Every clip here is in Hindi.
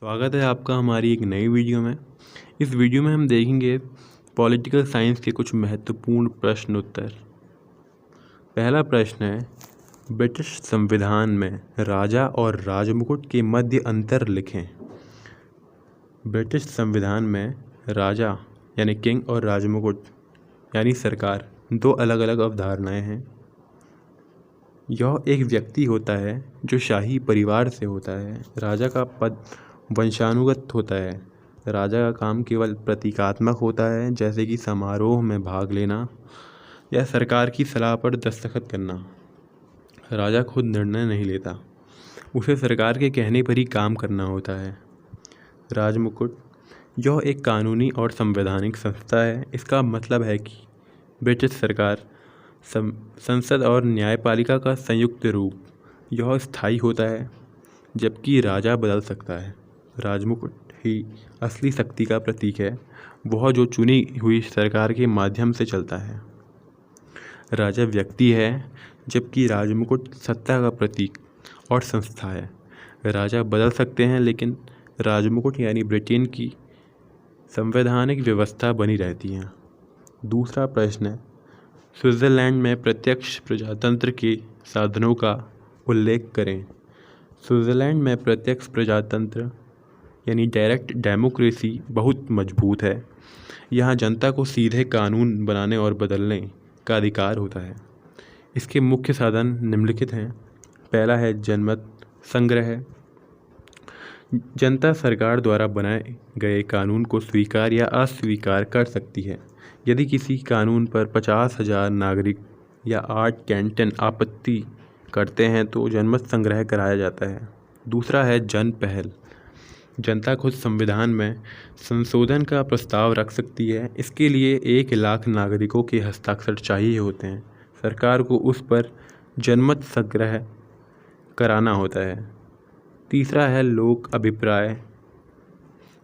स्वागत है आपका हमारी एक नई वीडियो में। इस वीडियो में हम देखेंगे पॉलिटिकल साइंस के कुछ महत्वपूर्ण प्रश्न उत्तर। पहला प्रश्न है, ब्रिटिश संविधान में राजा और राजमुकुट के मध्य अंतर लिखें। ब्रिटिश संविधान में राजा यानी किंग और राजमुकुट यानी सरकार दो अलग अलग अवधारणाएं हैं। यह एक व्यक्ति होता है जो शाही परिवार से होता है। राजा का पद वंशानुगत होता है। राजा का काम केवल प्रतीकात्मक होता है, जैसे कि समारोह में भाग लेना या सरकार की सलाह पर दस्तखत करना। राजा खुद निर्णय नहीं लेता, उसे सरकार के कहने पर ही काम करना होता है। राजमुकुट यह एक कानूनी और संवैधानिक संस्था है। इसका मतलब है कि ब्रिटिश सरकार संसद और न्यायपालिका का संयुक्त रूप। यह स्थायी होता है, जबकि राजा बदल सकता है। राजमुकुट ही असली शक्ति का प्रतीक है, वह जो चुनी हुई सरकार के माध्यम से चलता है। राजा व्यक्ति है, जबकि राजमुकुट सत्ता का प्रतीक और संस्था है। राजा बदल सकते हैं, लेकिन राजमुकुट यानी ब्रिटेन की संवैधानिक व्यवस्था बनी रहती है। दूसरा प्रश्न है, स्विट्ज़रलैंड में प्रत्यक्ष प्रजातंत्र के साधनों का उल्लेख करें। स्विट्ज़रलैंड में प्रत्यक्ष प्रजातंत्र यानी डायरेक्ट डेमोक्रेसी बहुत मजबूत है। यहाँ जनता को सीधे कानून बनाने और बदलने का अधिकार होता है। इसके मुख्य साधन निम्नलिखित हैं। पहला है जनमत संग्रह। जनता सरकार द्वारा बनाए गए कानून को स्वीकार या अस्वीकार कर सकती है। यदि किसी कानून पर 50,000 नागरिक या 8 कैंटन आपत्ति करते हैं तो जनमत संग्रह कराया जाता है। दूसरा है जन पहल। जनता खुद संविधान में संशोधन का प्रस्ताव रख सकती है। इसके लिए 1 लाख नागरिकों के हस्ताक्षर चाहिए होते हैं। सरकार को उस पर जनमत संग्रह कराना होता है। तीसरा है लोक अभिप्राय।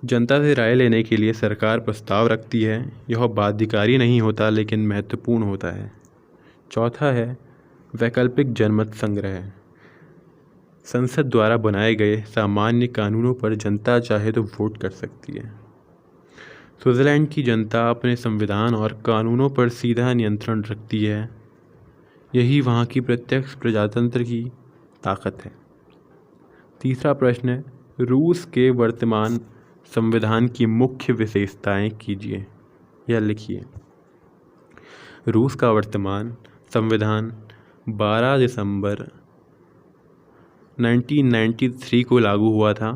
जनता से राय लेने के लिए सरकार प्रस्ताव रखती है। यह बाध्यकारी नहीं होता, लेकिन महत्वपूर्ण होता है। चौथा है वैकल्पिक जनमत संग्रह। संसद द्वारा बनाए गए सामान्य कानूनों पर जनता चाहे तो वोट कर सकती है। स्विट्ज़रलैंड की जनता अपने संविधान और कानूनों पर सीधा नियंत्रण रखती है। यही वहाँ की प्रत्यक्ष प्रजातंत्र की ताकत है। तीसरा प्रश्न है, रूस के वर्तमान संविधान की मुख्य विशेषताएं कीजिए या लिखिए। रूस का वर्तमान संविधान 12 दिसंबर 1993 को लागू हुआ था।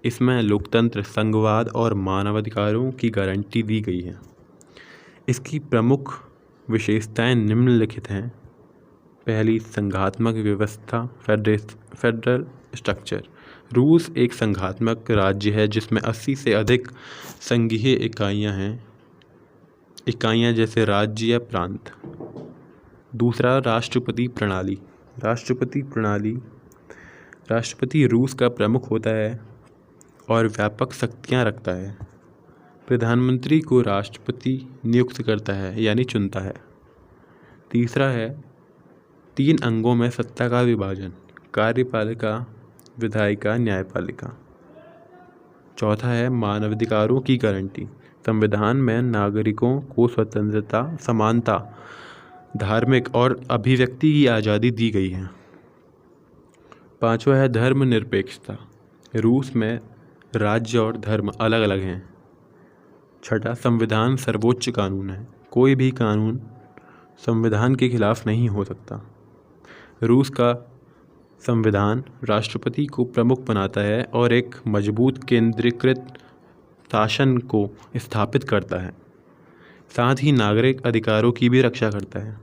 इसमें लोकतंत्र, संघवाद और मानवाधिकारों की गारंटी दी गई है। इसकी प्रमुख विशेषताएं निम्नलिखित हैं। पहली, संघात्मक व्यवस्था, फेडरल स्ट्रक्चर। रूस एक संघात्मक राज्य है जिसमें 80 से अधिक संघीय इकाइयाँ जैसे राज्य या प्रांत। दूसरा, राष्ट्रपति प्रणाली। राष्ट्रपति रूस का प्रमुख होता है और व्यापक शक्तियाँ रखता है। प्रधानमंत्री को राष्ट्रपति नियुक्त करता है यानी चुनता है। तीसरा है 3 अंगों में सत्ता का विभाजन, कार्यपालिका, विधायिका, न्यायपालिका। चौथा है मानवाधिकारों की गारंटी। संविधान में नागरिकों को स्वतंत्रता, समानता, धार्मिक और अभिव्यक्ति की आज़ादी दी गई है। पांचवा है धर्मनिरपेक्षता। रूस में राज्य और धर्म अलग अलग हैं। छठा, संविधान सर्वोच्च कानून है। कोई भी कानून संविधान के खिलाफ नहीं हो सकता। रूस का संविधान राष्ट्रपति को प्रमुख बनाता है और एक मजबूत केंद्रीकृत शासन को स्थापित करता है, साथ ही नागरिक अधिकारों की भी रक्षा करता है।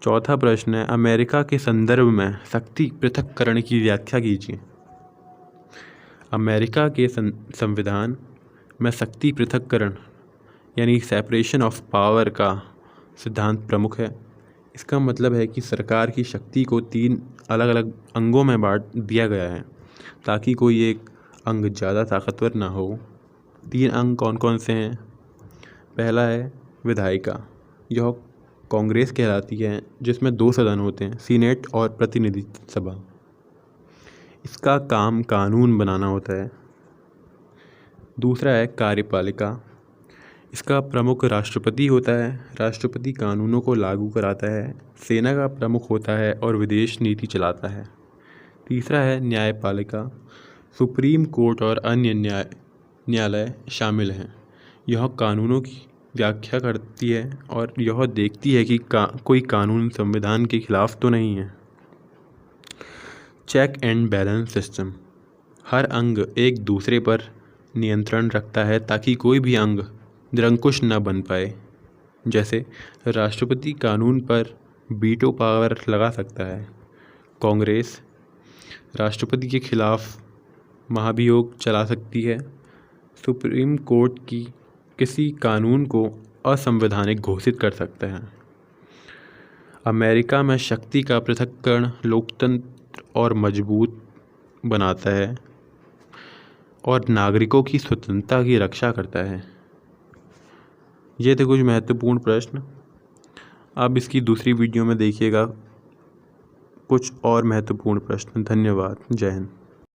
चौथा प्रश्न है, अमेरिका के संदर्भ में शक्ति पृथक्करण की व्याख्या कीजिए। अमेरिका के संविधान में शक्ति पृथक्करण यानी सेपरेशन ऑफ पावर का सिद्धांत प्रमुख है। इसका मतलब है कि सरकार की शक्ति को 3 अलग अलग अंगों में बांट दिया गया है, ताकि कोई एक अंग ज़्यादा ताकतवर ना हो। 3 अंग कौन कौन से हैं? पहला है विधायिका। यह कांग्रेस कहलाती है, जिसमें 2 सदन होते हैं, सीनेट और प्रतिनिधि सभा। इसका काम कानून बनाना होता है। दूसरा है कार्यपालिका। इसका प्रमुख राष्ट्रपति होता है। राष्ट्रपति कानूनों को लागू कराता है। सेना का प्रमुख होता है और विदेश नीति चलाता है। तीसरा है न्यायपालिका। सुप्रीम कोर्ट और अन्य न्यायालय शामिल हैं। यह कानूनों की व्याख्या करती है और यह देखती है कि कोई कानून संविधान के खिलाफ तो नहीं है। Check and balance system. हर अंग एक दूसरे पर नियंत्रण रखता है ताकि कोई भी अंग निरंकुश न बन पाए। जैसे राष्ट्रपति कानून पर वीटो पावर लगा सकता है। कांग्रेस राष्ट्रपति के खिलाफ महाभियोग चला सकती है। सुप्रीम कोर्ट की किसी कानून को असंवैधानिक घोषित कर सकते हैं। अमेरिका में शक्ति का पृथक्करण लोकतंत्र और मजबूत बनाता है और नागरिकों की स्वतंत्रता की रक्षा करता है। ये थे कुछ महत्वपूर्ण प्रश्न। अब इसकी दूसरी वीडियो में देखिएगा कुछ और महत्वपूर्ण प्रश्न। धन्यवाद। जय हिंद।